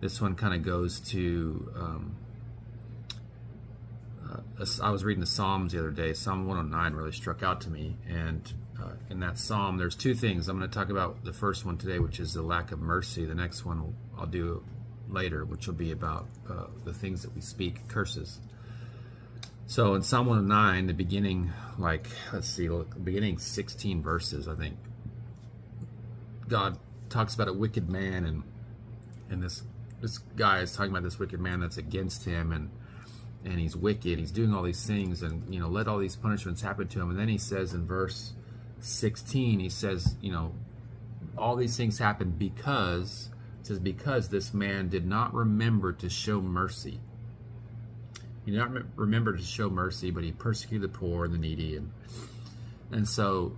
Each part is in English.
This one kind of goes to, I was reading the Psalms the other day. Psalm 109 really struck out to me. And in that Psalm, there's two things. I'm going to talk about the first one today, which is the lack of mercy. The next one I'll do later, which will be about the things that we speak, curses. So in Psalm 109, the beginning, beginning 16 verses, I think, God talks about a wicked man, and this guy is talking about this wicked man that's against him, and he's wicked, he's doing all these things, and let all these punishments happen to him. And then he says in verse 16, he says, all these things happen because this man did not remember to show mercy. He did not remember to show mercy, but he persecuted the poor and the needy, and so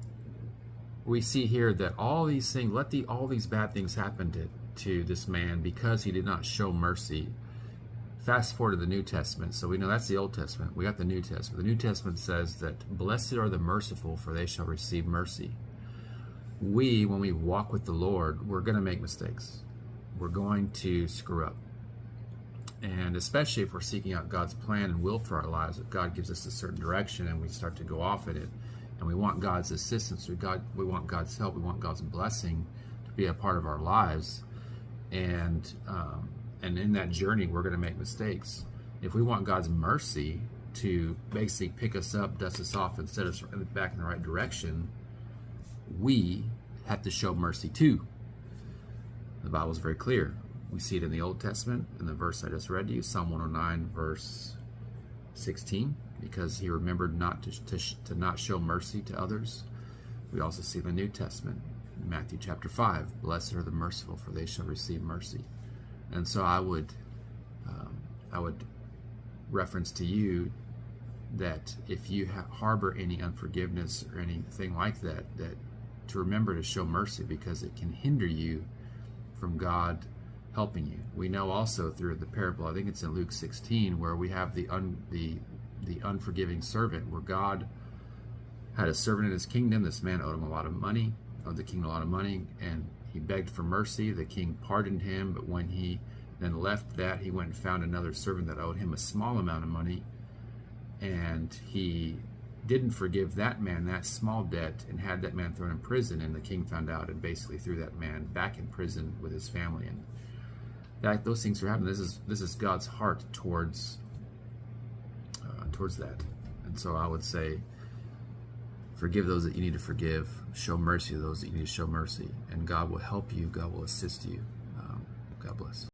we see here that all these things, all these bad things happen to this man because he did not show mercy. Fast forward to the New Testament. So we know that's the Old Testament. We got the New Testament. The New Testament says that blessed are the merciful, for they shall receive mercy. When we walk with the Lord, we're going to make mistakes. We're going to screw up. And especially if we're seeking out God's plan and will for our lives, if God gives us a certain direction and we start to go off in it, and we want God's assistance, we want God's help, we want God's blessing to be a part of our lives, and in that journey we're going to make mistakes. If we want God's mercy to basically pick us up, dust us off, and set us back in the right direction, we have to show mercy too. The Bible is very clear. We see it in the Old Testament, in the verse I just read to you, Psalm 109, verse 16, because he remembered not to not show mercy to others. We also see in the New Testament, in Matthew chapter 5, blessed are the merciful, for they shall receive mercy. And so I would reference to you that if you harbor any unforgiveness or anything like that, to remember to show mercy, because it can hinder you from God helping you. We know also through the parable, I think it's in Luke 16, where we have the unforgiving servant, where God had a servant in his kingdom. This man owed the king a lot of money, and he begged for mercy. The king pardoned him, but when he then left that, he went and found another servant that owed him a small amount of money, and he didn't forgive that man that small debt, and had that man thrown in prison. And the king found out and basically threw that man back in prison with his family. And those things are happening. This is God's heart towards that. And so I would say, forgive those that you need to forgive, show mercy to those that you need to show mercy, and God will help you, God will assist you. God bless.